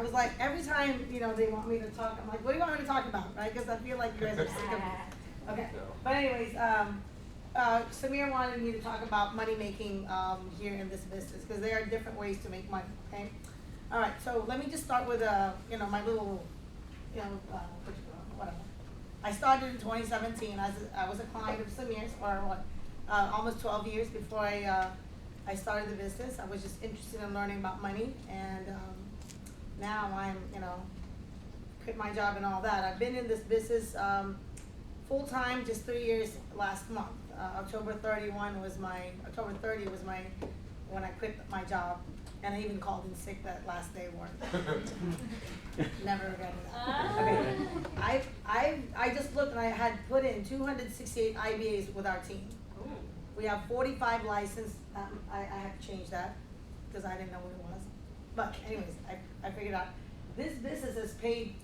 was like, every time, they want me to talk, I'm like, what do you want me to talk about, right? Because I feel like you guys are sick of me. Okay, but anyways, Samir wanted me to talk about money making here in this business, because there are different ways to make money, okay? All right, so let me just start with, my little, whatever. I started in 2017. I was a client of Samir's for almost 12 years before I started the business. I was just interested in learning about money, and now I'm, quit my job and all that. I've been in this business full time just 3 years last month. October 30 was when I quit my job, and I even called in sick that last day work. Never regretted that. Okay. I just looked, and I had put in 268 IBAs with our team. We have 45 licensed. I have to change that because I didn't know what it was. But anyways, I figured out this business has paid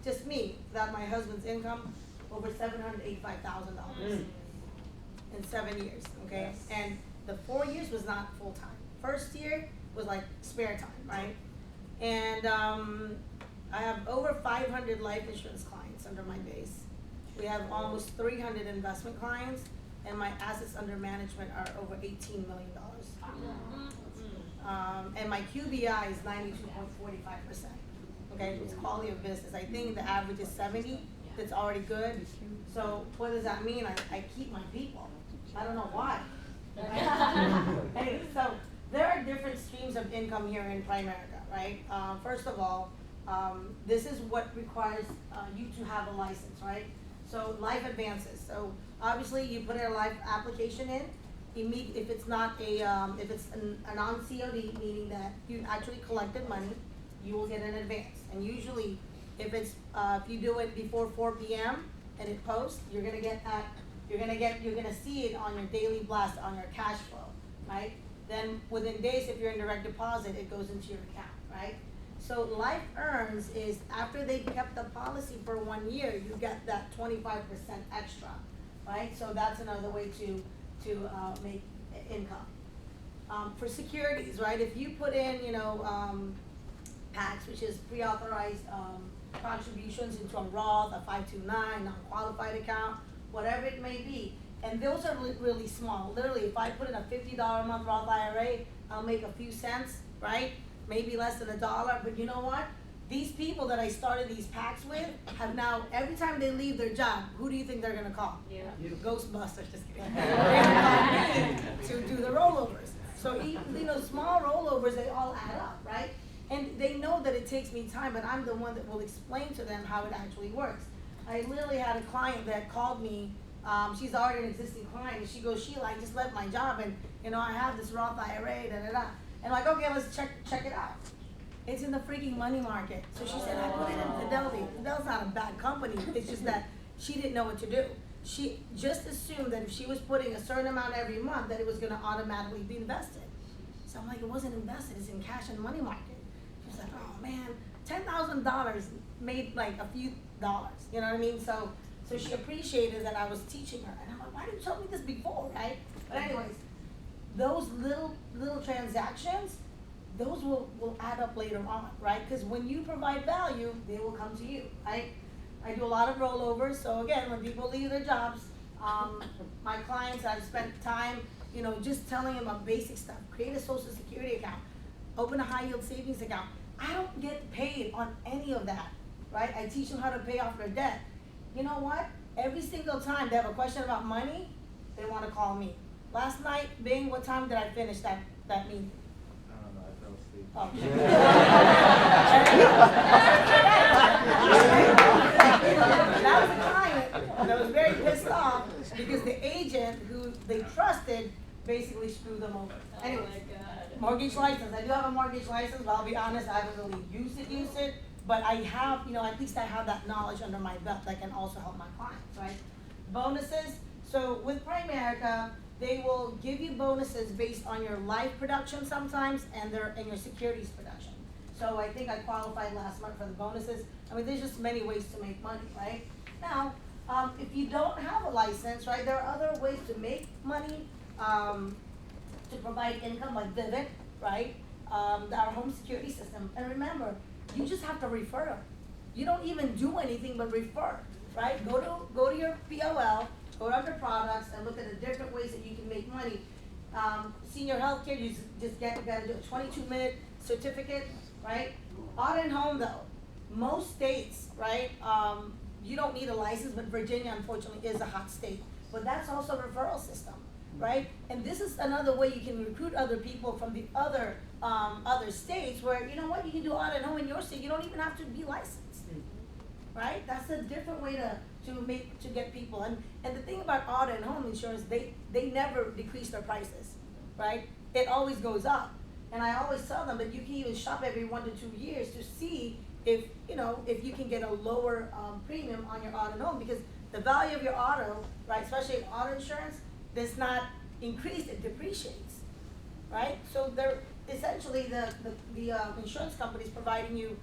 just me, without my husband's income, over $785,000 in 7 years. Okay, yes. And the 4 years was not full time. First year was like spare time, right? And I have over 500 life insurance clients under my base. We have almost 300 investment clients, and my assets under management are over $18 million. And my QBI is 92.45%. Okay, it's quality of business. I think the average is 70. That's already good. So what does that mean? I keep my people. I don't know why. Anyway, so there are different streams of income here in Primerica, right? First of all, this is what requires you to have a license, right? So life advances. So obviously you put in a life application in. If it's not if it's a non-COD, meaning that you actually collected money, you will get an advance. And usually, if you do it before 4 p.m. and it posts, you're gonna see it on your daily blast on your cash flow, right? Then within days, if you're in direct deposit, it goes into your account, right? So life earns is after they kept the policy for 1 year, you get that 25% extra, right? So that's another way to make income. For securities, right? If you put in, PACs, which is pre-authorized contributions into a Roth, a 529, non-qualified account, whatever it may be, and those are really small. Literally, if I put in a $50 a month Roth IRA, I'll make a few cents, right? Maybe less than $1, but you know what? These people that I started these PACs with have now, every time they leave their job, who do you think they're gonna call? Yeah. Ghostbusters, just kidding. They're gonna call me to do the rollovers. So, small rollovers, they all add up, right? And they know that it takes me time, but I'm the one that will explain to them how it actually works. I literally had a client that called me, she's already an existing client, and she goes, Sheila, I just left my job, and I have this Roth IRA, da-da-da. And I'm like, okay, let's check it out. It's in the freaking money market. So she said, I put it in Fidelity. Fidelity's not a bad company, it's just that she didn't know what to do. She just assumed that if she was putting a certain amount every month, that it was gonna automatically be invested. So I'm like, it wasn't invested, it's in cash and money market. She's like, oh man, $10,000 made like a few dollars, you know what I mean? So she appreciated that I was teaching her. And I'm like, why didn't you tell me this before, right? But anyways, those little transactions, those will add up later on, right? Because when you provide value, they will come to you, right? I do a lot of rollovers. So again, when people leave their jobs, my clients, I've spent time, just telling them about basic stuff. Create a Social Security account. Open a high yield savings account. I don't get paid on any of that, right? I teach them how to pay off their debt. You know what? Every single time they have a question about money, they want to call me. Last night, Bing, what time did I finish that meeting? I don't know, I fell asleep. Oh. That was a client that was very pissed off because the agent who they trusted basically screwed them over. Anyway, mortgage license. I do have a mortgage license, but I'll be honest, I haven't really used it. But I have, at least I have that knowledge under my belt that can also help my clients, right? Bonuses. So with Primerica, they will give you bonuses based on your life production sometimes and your securities production. So I think I qualified last month for the bonuses. I mean, there's just many ways to make money, right? Now, if you don't have a license, right, there are other ways to make money, to provide income like Vivek, right? Our home security system. And remember, You just have to refer them. You don't even do anything but refer, right? Go to your POL, go to under products, and look at the different ways that you can make money. Senior healthcare, you just gotta do a 22-minute certificate, right? Auto and home though, most states, right? You don't need a license, but Virginia unfortunately is a hot state. But that's also a referral system, right? And this is another way you can recruit other people from the other states where, you know what, you can do auto and home in your state, you don't even have to be licensed. Right? That's a different way to get people. And the thing about auto and home insurance, they never decrease their prices, right? It always goes up. And I always tell them that you can even shop every 1 to 2 years to see if you can get a lower premium on your auto and home, because the value of your auto, right, especially auto insurance, does not increase, it depreciates, right? So they're essentially the insurance company is providing you,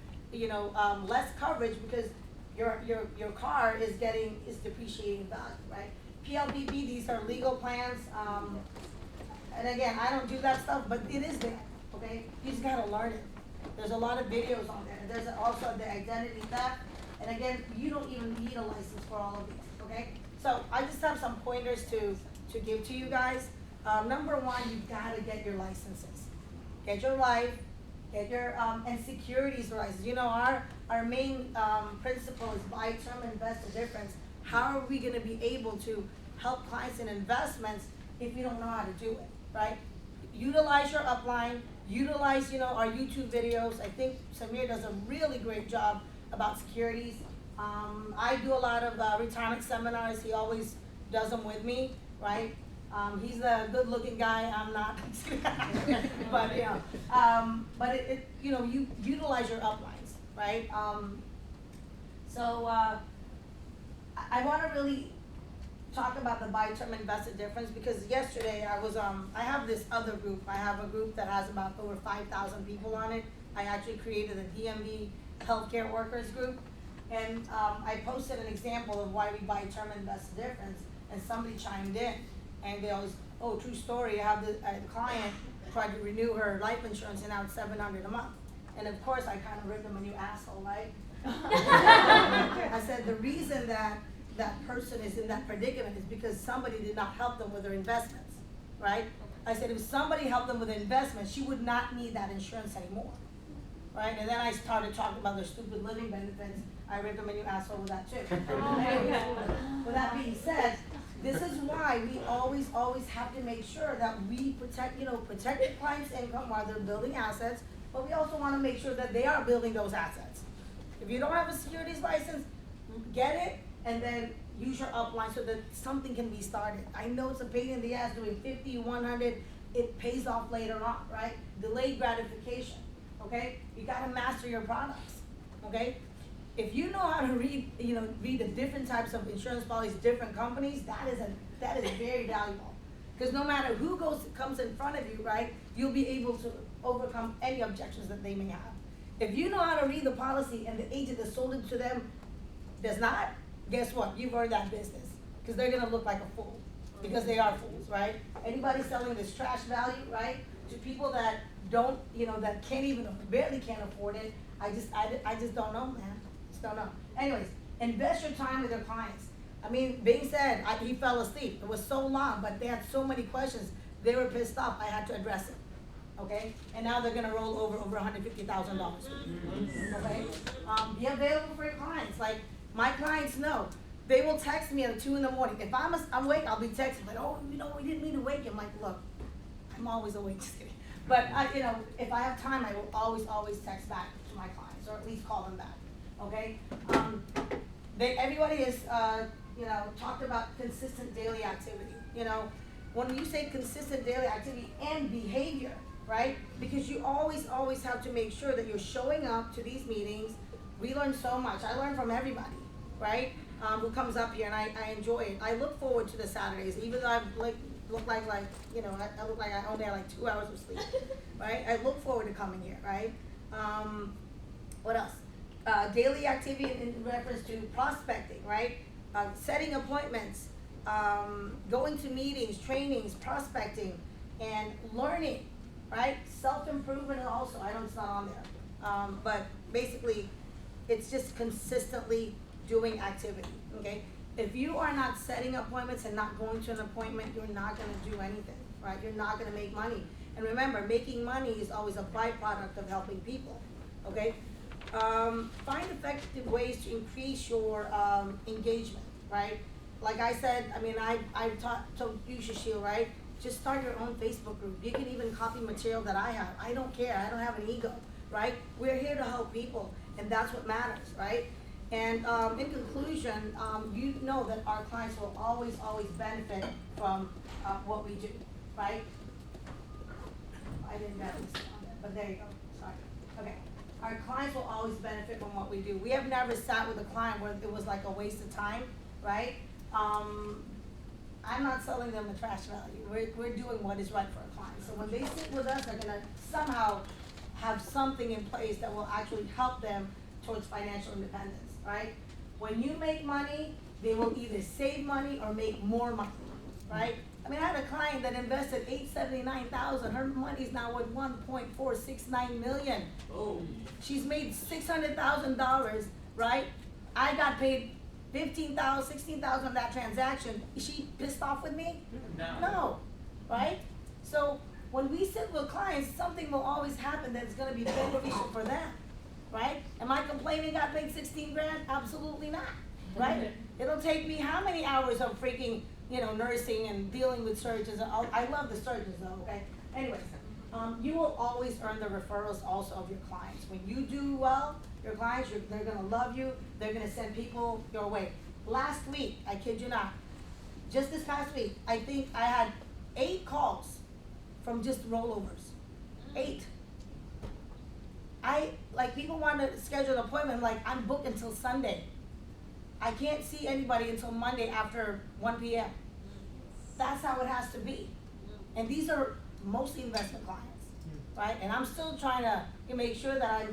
less coverage because your car is depreciating value, right? PLPP, these are legal plans, and again, I don't do that stuff, but it is there, okay? You just gotta learn it. There's a lot of videos on there. There's also the identity theft, and again, you don't even need a license for all of these, okay? So I just have some pointers to give to you guys. Number one, you gotta get your licenses. Get your life, get your, and securities license. Our main principle is buy term, invest the difference. How are we gonna be able to help clients in investments if you don't know how to do it, right? Utilize your upline, utilize, our YouTube videos. I think Samir does a really great job about securities. I do a lot of retirement seminars. He always does them with me, right? He's a good-looking guy. I'm not, but you utilize your uplines, right? I want to really talk about the buy term invested difference, because yesterday I have this other group. I have a group that has about over 5,000 people on it. I actually created a DMV healthcare workers group, and I posted an example of why we buy term invested difference, and somebody chimed in and goes, oh, true story, I have a client tried to renew her life insurance and now it's $700 a month. And of course I kind of ripped him a new asshole, right? I said the reason that person is in that predicament is because somebody did not help them with their investments, right? I said if somebody helped them with investments, she would not need that insurance anymore, right? And then I started talking about their stupid living benefits. I ripped them a new asshole with that too. Anyways, with that being said, this is why we always have to make sure that we protect the client's income while they're building assets, but we also want to make sure that they are building those assets. If you don't have a securities license, get it, and then use your upline so that something can be started. I know it's a pain in the ass doing 50, 100, it pays off later on, right? Delayed gratification, okay? You gotta master your products, okay? If you know how to read the different types of insurance policies, different companies, that is very valuable. Because no matter who comes in front of you, right, you'll be able to overcome any objections that they may have. If you know how to read the policy and the agent that sold it to them does not, guess what? You've earned that business. Because they're gonna look like a fool. Because they are fools, right? Anybody selling this trash value, right, to people that don't, that can't even, barely can't afford it, I just don't know, man. Don't know. Anyways, invest your time with your clients. I mean, being said, he fell asleep. It was so long, but they had so many questions. They were pissed off. I had to address it. Okay? And now they're gonna roll over $150,000. Okay? Be available for your clients. Like, my clients know. They will text me at 2 in the morning. If I'm awake, I'll be texting, like, oh, we didn't mean to wake you. I'm like, look, I'm always awake, just kidding. But, if I have time, I will always text back to my clients, or at least call them back. Okay, everybody has, talked about consistent daily activity. When you say consistent daily activity and behavior, right? Because you always have to make sure that you're showing up to these meetings. We learn so much. I learn from everybody, right? Who comes up here, and I enjoy it. I look forward to the Saturdays, even though I look like I look like I only have like 2 hours of sleep, right? I look forward to coming here, right? What else? Daily activity in reference to prospecting, right? Setting appointments, going to meetings, trainings, prospecting, and learning, right? Self-improvement also. I know it's not on there. But basically, it's just consistently doing activity, okay? If you are not setting appointments and not going to an appointment, you're not gonna do anything, right? You're not gonna make money. And remember, making money is always a byproduct of helping people, okay? Find effective ways to increase your engagement, right? Like I said, I mean, I told you, Shiela, right? Just start your own Facebook group. You can even copy material that I have. I don't care. I don't have an ego, right? We're here to help people, and that's what matters, right? And in conclusion, you know that our clients will always benefit from what we do, right? I didn't get this on there, but there you go. Sorry. Okay. Our clients will always benefit from what we do. We have never sat with a client where it was like a waste of time, right? I'm not selling them the trash value. We're doing what is right for our clients. So when they sit with us, they're gonna somehow have something in place that will actually help them towards financial independence, right? When you make money, they will either save money or make more money, right? I mean, I had a client that invested $879,000. Her money's now worth $1.469 million. Oh. She's made $600,000, right? I got paid $15,000, $16,000 on that transaction. Is she pissed off with me? No, right? So when we sit with clients, something will always happen that's gonna be beneficial for them, right? Am I complaining got paid 16 grand? Absolutely not, right? It'll take me how many hours of freaking, nursing and dealing with surgeons. I love the surgeons though, okay? Anyways, you will always earn the referrals also of your clients. When you do well, your clients, they're gonna love you, they're gonna send people your way. Last week, I kid you not, just this past week, I think I had 8 calls from just rollovers. 8. People want to schedule an appointment, like I'm booked until Sunday. I can't see anybody until Monday after 1 p.m. That's how it has to be. And these are mostly investment clients, right? And I'm still trying to make sure that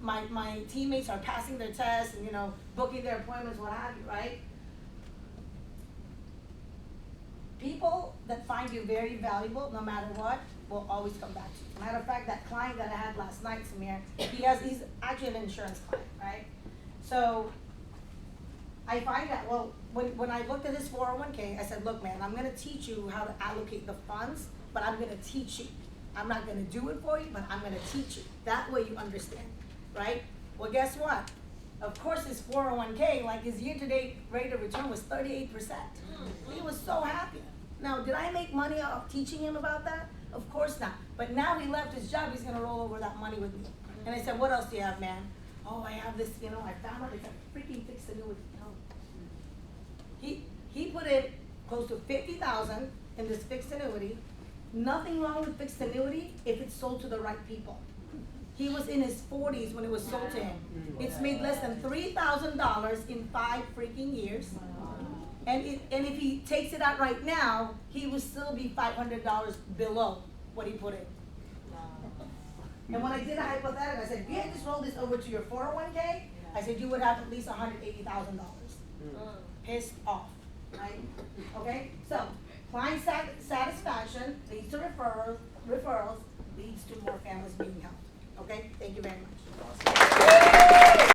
my teammates are passing their tests and, booking their appointments, what have you, right? People that find you very valuable, no matter what, will always come back to you. Matter of fact, that client that I had last night, Samir, he's actually an insurance client, right? So I find that, well, when I looked at his 401k, I said, look, man, I'm gonna teach you how to allocate the funds, but I'm gonna teach you. I'm not gonna do it for you, but I'm gonna teach you. That way you understand, right? Well, guess what? Of course, his 401k, like his year-to-date rate of return was 38%. He was so happy. Now, did I make money off teaching him about that? Of course not. But now he left his job, he's gonna roll over that money with me. And I said, what else do you have, man? Oh, I have this, I found out it's a freaking fixed annuity. He put in close to $50,000 in this fixed annuity. Nothing wrong with fixed annuity if it's sold to the right people. He was in his 40s when it was sold to him. It's made less than $3,000 in 5 freaking years. And if he takes it out right now, he would still be $500 below what he put in. And when I did a hypothetical, I said, if you had just rolled this over to your 401k, I said you would have at least $180,000. Pissed off, right? Okay, so client satisfaction leads to referrals leads to more families being helped. Okay, thank you very much.